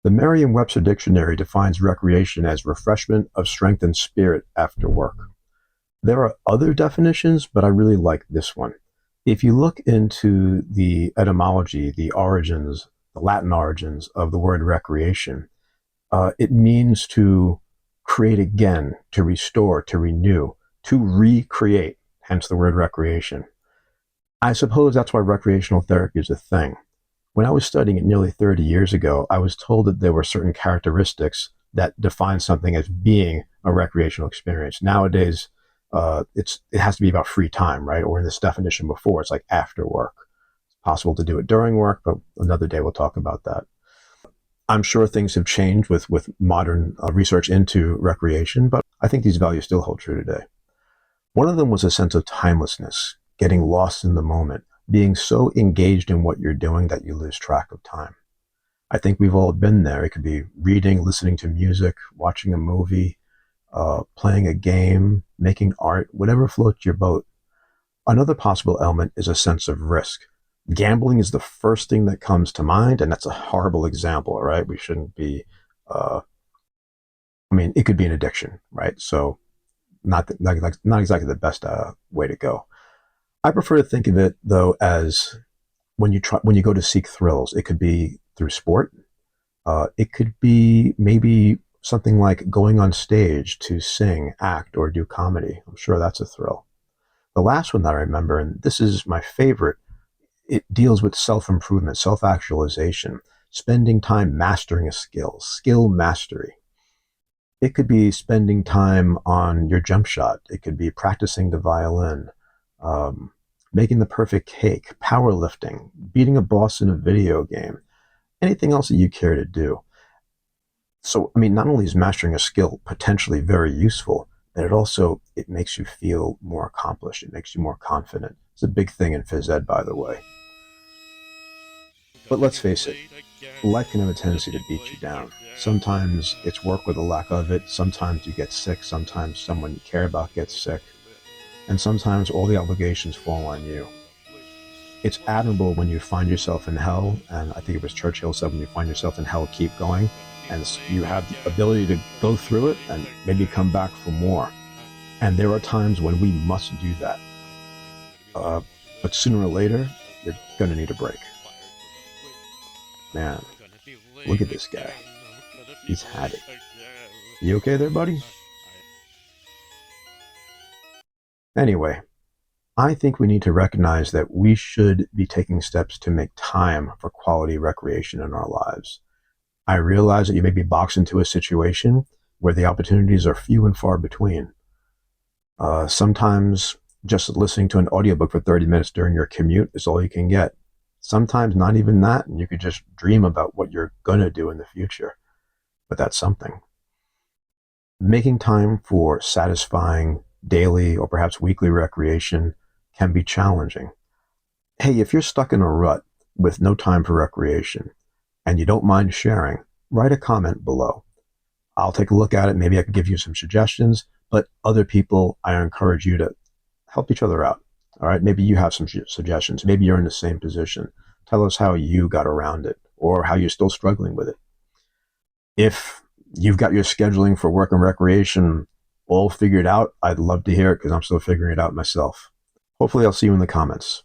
The Merriam-Webster Dictionary defines recreation as refreshment of strength and spirit after work. There are other definitions, but I really like this one. If you look into the etymology, the origins, the Latin origins of the word recreation, it means to create again, to restore, to renew, to recreate, hence the word recreation. I suppose that's why recreational therapy is a thing. When I was studying it nearly 30 years ago, I was told that there were certain characteristics that define something as being a recreational experience. Nowadays, it has to be about free time, right? Or in this definition before, it's like after work. It's possible to do it during work, but another day we'll talk about that. I'm sure things have changed with modern research into recreation, but I think these values still hold true today. One of them was a sense of timelessness, getting lost in the moment, being so engaged in what you're doing that you lose track of time. I think we've all been there. It could be reading, listening to music, watching a movie, playing a game, making art, whatever floats your boat. Another possible element is a sense of risk. Gambling is the first thing that comes to mind, and that's a horrible example, right? We shouldn't be, it could be an addiction, right? So not exactly the best way to go. I prefer to think of it though as when you go to seek thrills. It could be through sport. It could be maybe something like going on stage to sing, act, or do comedy. I'm sure that's a thrill. The last one that I remember, and this is my favorite, it deals with self-improvement, self-actualization, spending time mastering a skill mastery. It could be spending time on your jump shot. It could be practicing the violin, making the perfect cake, powerlifting, beating a boss in a video game, anything else that you care to do. So, not only is mastering a skill potentially very useful, but it makes you feel more accomplished. It makes you more confident. It's a big thing in phys ed, by the way. But let's face it, life can have a tendency to beat you down. Sometimes it's work with a lack of it. Sometimes you get sick. Sometimes someone you care about gets sick. And sometimes all the obligations fall on you. It's admirable when you find yourself in hell, and I think it was Churchill said, when you find yourself in hell, keep going, and you have the ability to go through it and maybe come back for more. And there are times when we must do that. But sooner or later, you're going to need a break. Man, look at this guy. He's had it. You okay there, buddy? Anyway, I think we need to recognize that we should be taking steps to make time for quality recreation in our lives. I realize that you may be boxed into a situation where the opportunities are few and far between. Sometimes just listening to an audiobook for 30 minutes during your commute is all you can get. Sometimes not even that, and you could just dream about what you're going to do in the future. But that's something. Making time for satisfying daily or perhaps weekly recreation can be challenging. Hey, if you're stuck in a rut with no time for recreation and you don't mind sharing, write a comment below. I'll take a look at it. Maybe I can give you some suggestions, but other people, I encourage you to help each other out. All right. Maybe you have some suggestions. Maybe you're in the same position. Tell us how you got around it or how you're still struggling with it. If you've got your scheduling for work and recreation all figured out, I'd love to hear it because I'm still figuring it out myself. Hopefully I'll see you in the comments.